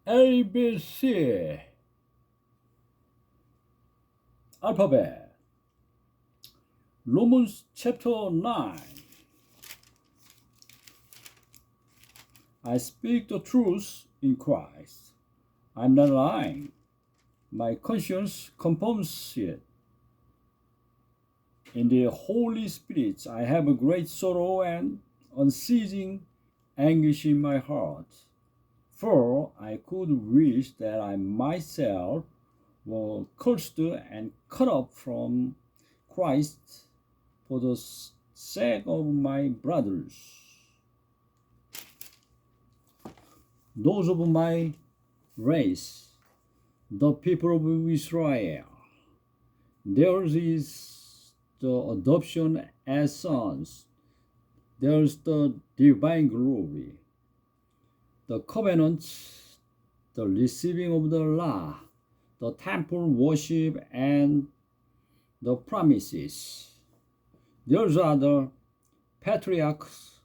ABC alphabet. Romans chapter 9. I speak the truth in Christ. I'm not lying. My conscience confirms it. In the Holy Spirit, I have a great sorrow and unceasing anguish in my heart. For I could wish that I myself were cursed and cut off from Christ for the sake of my brothers, those of my race, the people of Israel. Theirs is the adoption as sons. There's the divine glory, the covenant, the receiving of the law, the temple worship, and the promises. Those are the patriarchs,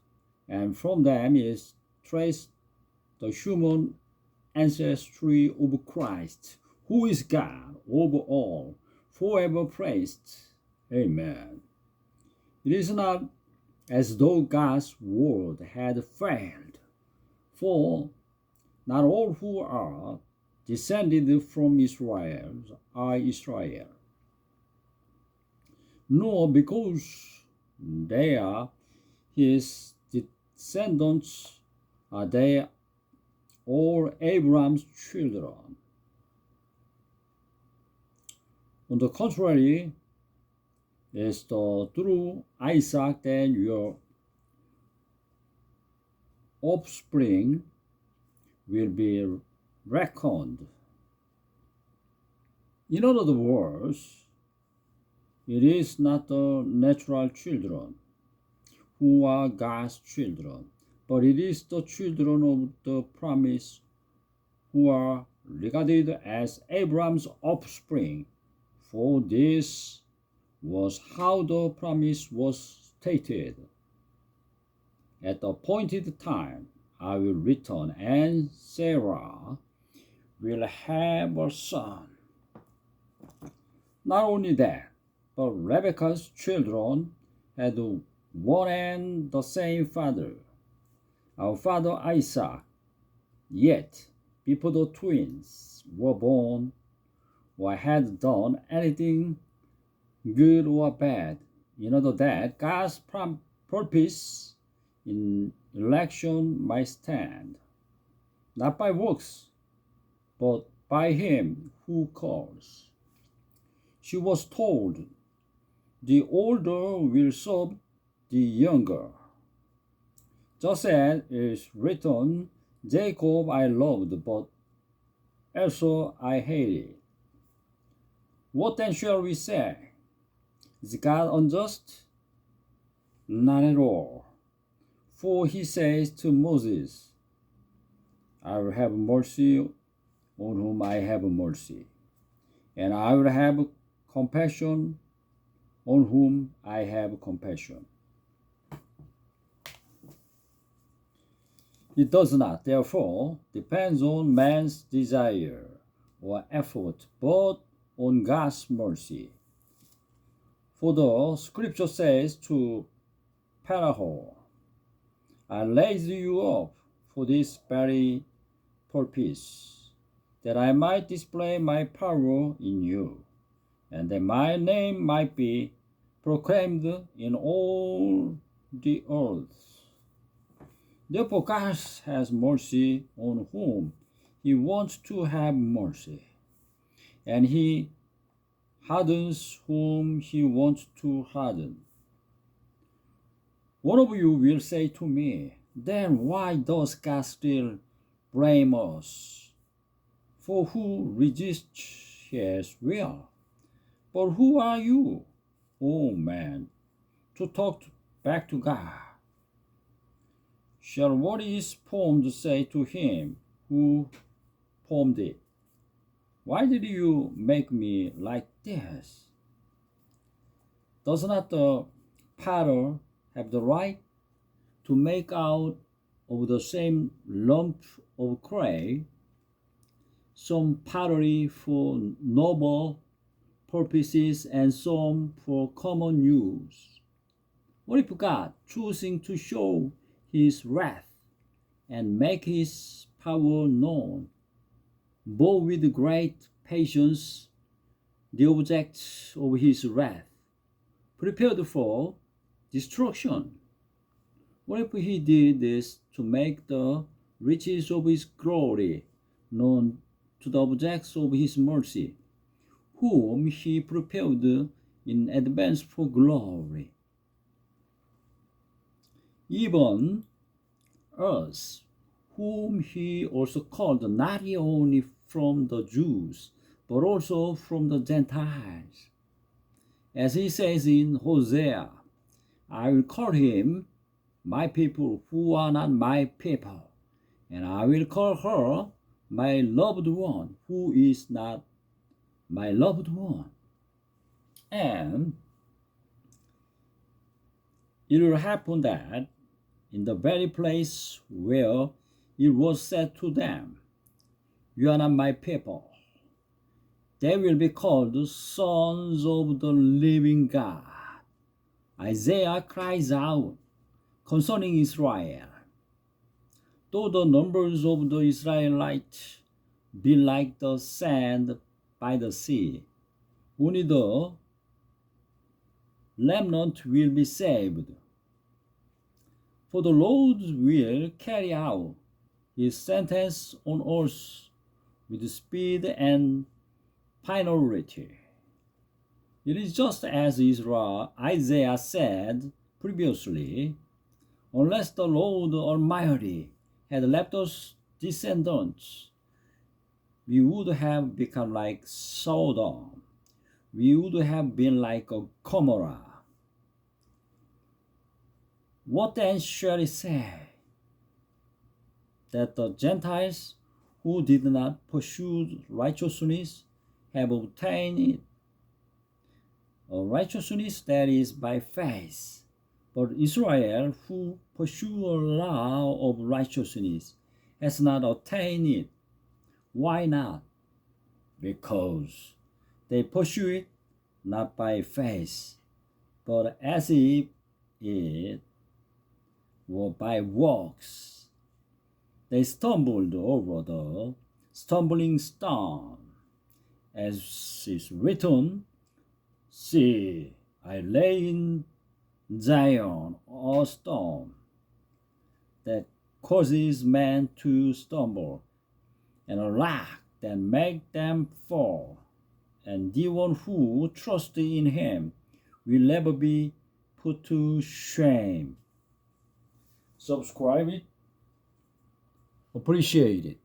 and from them is traced the human ancestry of Christ, who is God over all, forever praised. Amen. It is not as though God's word had failed, for not all who are descended from Israel are Israel, nor because they are his descendants are they all Abraham's children. On the contrary, it's through Isaac that your offspring will be reckoned. In other words, it is not the natural children who are God's children, but it is the children of the promise who are regarded as Abraham's offspring. For this was how the promise was stated. At the appointed time, I will return, and Sarah will have a son. Not only that, but Rebekah's children had one and the same father, our father Isaac. Yet, before the twins were born or had done anything good or bad, in order that God's purpose in election might stand, not by works, but by him who calls. She was told, the older will serve the younger. Just as is written, Jacob I loved, but Esau I hated. What then shall we say? Is God unjust? Not at all. For he says to Moses, I will have mercy on whom I have mercy, and I will have compassion on whom I have compassion. It does not, therefore, depend on man's desire or effort, but on God's mercy. For the scripture says to Pharaoh, I raised you up for this very purpose, that I might display my power in you, and that my name might be proclaimed in all the earth. Therefore, God has mercy on whom he wants to have mercy, and he hardens whom he wants to harden. One of you will say to me, then why does God still blame us? For who resists his will? But who are you, O man, to talk back to God? Shall what is formed say to him who formed it, why did you make me like this? Does not the potter have the right to make out of the same lump of clay some pottery for noble purposes and some for common use. What if God, choosing to show his wrath and make his power known, bore with great patience the object of his wrath, prepared for destruction? What if he did this to make the riches of his glory known to the objects of his mercy, whom he prepared in advance for glory? Even us, whom he also called not only from the Jews, but also from the Gentiles. As he says in Hosea, I will call him my people who are not my people, and I will call her my loved one who is not my loved one. And it will happen that in the very place where it was said to them, you are not my people, they will be called sons of the living God. Isaiah cries out concerning Israel, though the numbers of the Israelites be like the sand by the sea, only the remnant will be saved. For the Lord will carry out his sentence on earth with speed and finality. It is just as Isaiah said previously, unless the Lord Almighty had left us descendants, we would have become like Sodom. We would have been like a Gomorrah. What then shall it say? That the Gentiles who did not pursue righteousness have obtained it, a righteousness that is by faith. But Israel, who pursue a law of righteousness, has not obtained it. Why not? Because they pursue it not by faith, but as if it were by works. They stumbled over the stumbling stone, as is written, see, I lay in Zion a stone that causes men to stumble, and a rock that makes them fall, and the one who trusts in him will never be put to shame. Subscribe it. Appreciate it.